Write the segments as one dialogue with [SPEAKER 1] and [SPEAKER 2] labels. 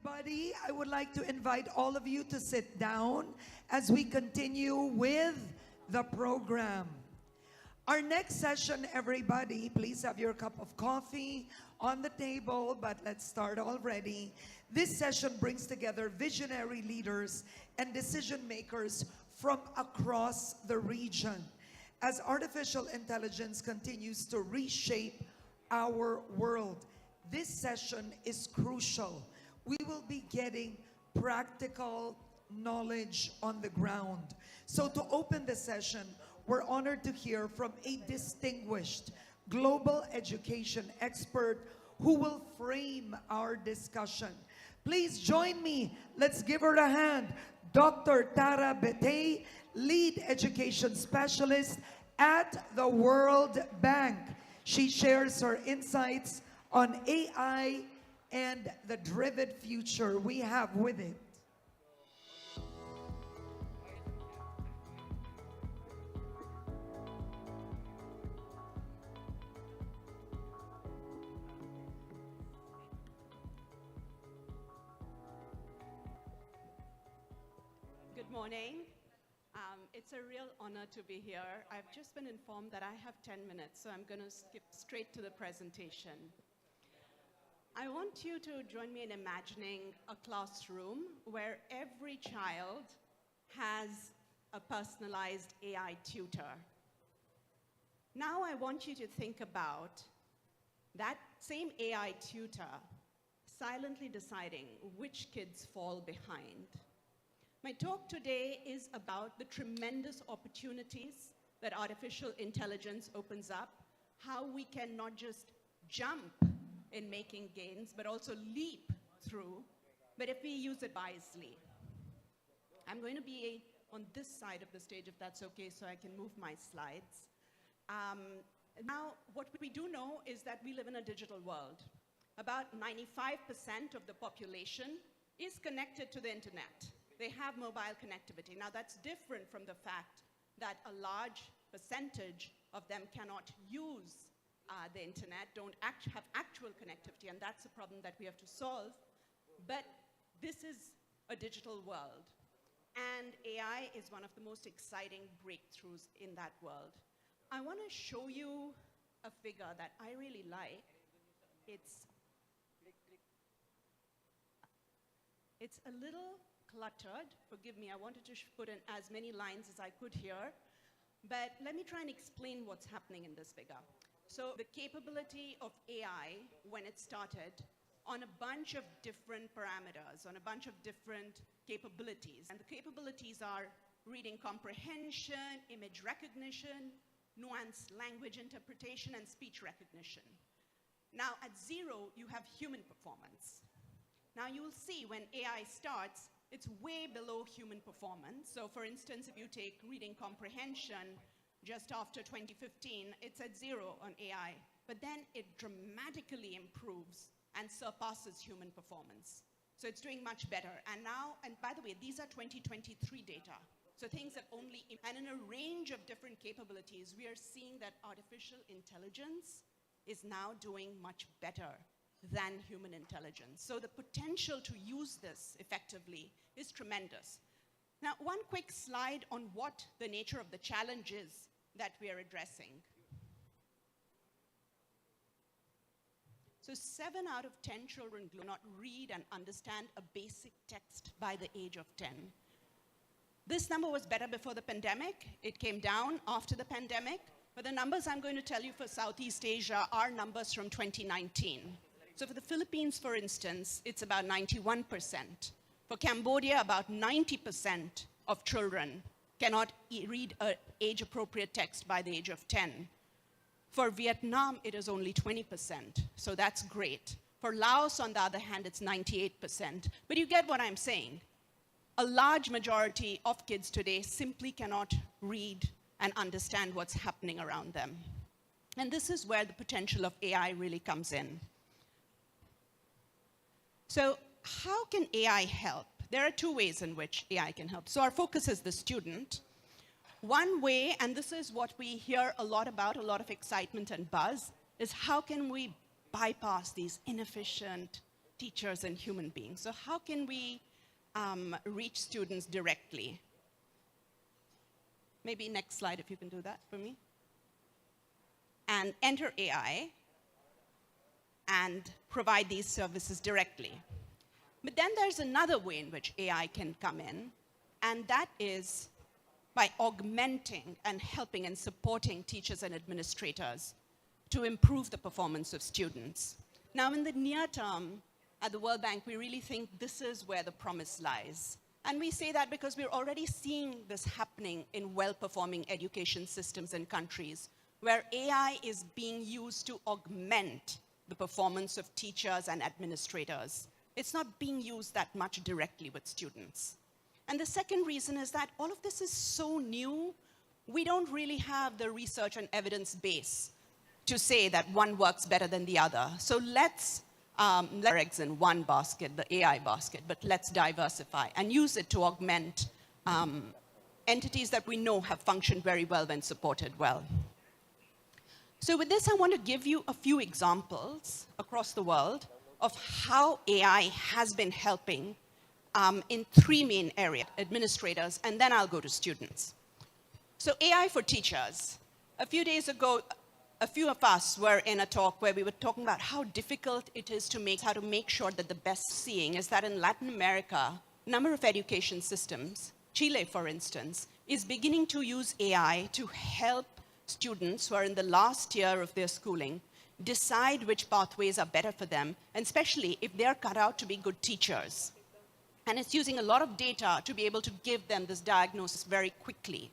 [SPEAKER 1] everybody. I would like to invite all of you to sit down as we continue with the program. Our next session, everybody, please have your cup of coffee on the table, but let's start already. This session brings together visionary leaders and decision makers from across the region as artificial intelligence continues to reshape our world. This session is crucial. We will be getting practical knowledge on the ground. So to open the session, we're honored to hear from a distinguished global education expert who will frame our discussion. Please join me. Let's give her a hand. Dr. Tara Betay, Lead Education Specialist at the World Bank. She shares her insights on AI and the driven future we have with it.
[SPEAKER 2] Good morning. It's a real honor to be here. I've just been informed that I have 10 minutes, so I'm going to skip straight to the presentation. I want you to join me in imagining a classroom where every child has a personalized AI tutor. Now I want you to think about that same AI tutor silently deciding which kids fall behind. My talk today is about the tremendous opportunities that artificial intelligence opens up, how we can not just jump in making gains, but also leap through, but if we use it wisely. I'm going to be on this side of the stage, if that's okay, so I can move my slides. Now, what we do know is that we live in a digital world. About 95% of the population is connected to the internet. They have mobile connectivity. Now, that's different from the fact that a large percentage of them cannot use the internet, don't have actual connectivity, and that's a problem that we have to solve. But this is a digital world, and AI is one of the most exciting breakthroughs in that world. I want to show you a figure that I really like. It's a little cluttered. Forgive me, I wanted to put in as many lines as I could here, but let me try and explain what's happening in this figure. So the capability of AI, when it started, on a bunch of different parameters, on a bunch of different capabilities. And the capabilities are reading comprehension, image recognition, nuanced language interpretation, and speech recognition. Now, at 0, you have human performance. Now, you will see when AI starts, it's way below human performance. So for instance, if you take reading comprehension, just after 2015, it's at 0 on AI. But then it dramatically improves and surpasses human performance. So it's doing much better. And now, and by the way, these are 2023 data. So things have only, and in a range of different capabilities, we are seeing that artificial intelligence is now doing much better than human intelligence. So the potential to use this effectively is tremendous. Now, one quick slide on what the nature of the challenge is that we are addressing. So 7 out of 10 children do not read and understand a basic text by the age of 10. This number was better before the pandemic. It came down after the pandemic. But the numbers I'm going to tell you for Southeast Asia are numbers from 2019. So for the Philippines, for instance, it's about 91%. For Cambodia, about 90% of children cannot read an age-appropriate text by the age of 10. For Vietnam, it is only 20%, so that's great. For Laos, on the other hand, it's 98%. But you get what I'm saying. A large majority of kids today simply cannot read and understand what's happening around them. And this is where the potential of AI really comes in. So how can AI help? There are 2 ways in which AI can help. So our focus is the student. One way, and this is what we hear a lot about, a lot of excitement and buzz, is how can we bypass these inefficient, teachers and human beings. So how can we reach students directly? Maybe next slide, if you can do that for me. And enter AI and provide these services directly. But then there's another way in which AI can come in, and that is by augmenting and helping and supporting teachers and administrators to improve the performance of students. Now, in the near term, at the World Bank, we really think this is where the promise lies. And we say that because we're already seeing this happening in well-performing education systems and countries, where AI is being used to augment the performance of teachers and administrators. It's not being used that much directly with students. And the second reason is that all of this is so new, we don't really have the research and evidence base to say that one works better than the other. So let's let our eggs in one basket, the AI basket, but let's diversify and use it to augment entities that we know have functioned very well when supported well. So with this, I want to give you a few examples across the world of how AI has been helping in three main areas: administrators, and then I'll go to students. So AI for teachers. A few days ago, a few of us were in a talk where we were talking about how difficult it is to make sure that the best seeing is that in Latin America, a number of education systems, Chile, for instance, is beginning to use AI to help students who are in the last year of their schooling decide which pathways are better for them, and especially if they're cut out to be good teachers. And it's using a lot of data to be able to give them this diagnosis very quickly.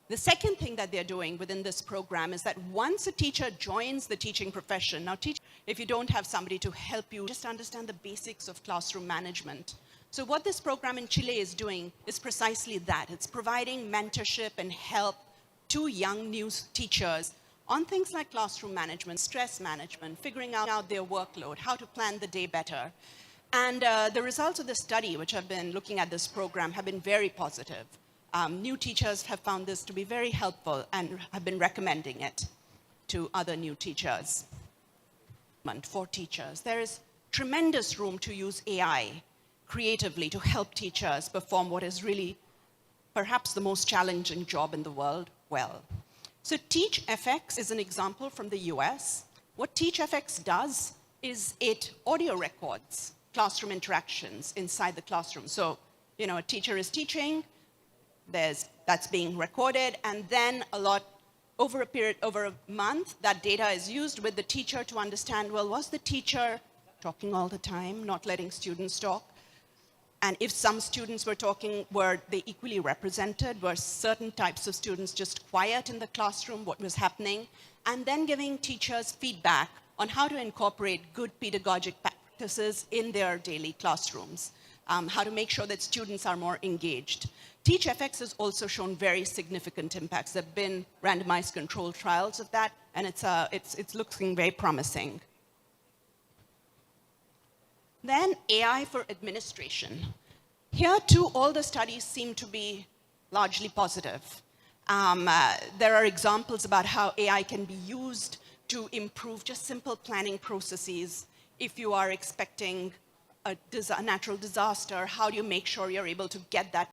[SPEAKER 2] The second thing that they're doing within this program is that once a teacher joins the teaching profession, now if you don't have somebody to help you, just understand the basics of classroom management. So what this program in Chile is doing is precisely that. It's providing mentorship and help to young new teachers on things like classroom management, stress management, figuring out their workload, how to plan the day better. And the results of the study, which have been looking at this program, have been very positive. New teachers have found this to be very helpful and have been recommending it to other new teachers. For teachers, there is tremendous room to use AI creatively to help teachers perform what is really perhaps the most challenging job in the world well. So TeachFX is an example from the US. What TeachFX does is it audio records classroom interactions inside the classroom. So, you know, a teacher is teaching, that's being recorded, and then over a month, that data is used with the teacher to understand, well, was the teacher talking all the time, not letting students talk? And if some students were talking, were they equally represented? Were certain types of students just quiet in the classroom? What was happening? And then giving teachers feedback on how to incorporate good pedagogic practices in their daily classrooms, how to make sure that students are more engaged. TeachFX has also shown very significant impacts. There have been randomized controlled trials of that, and it's looking very promising. Then AI for administration. Here too, all the studies seem to be largely positive. There are examples about how AI can be used to improve just simple planning processes. If you are expecting a natural disaster, how do you make sure you're able to get that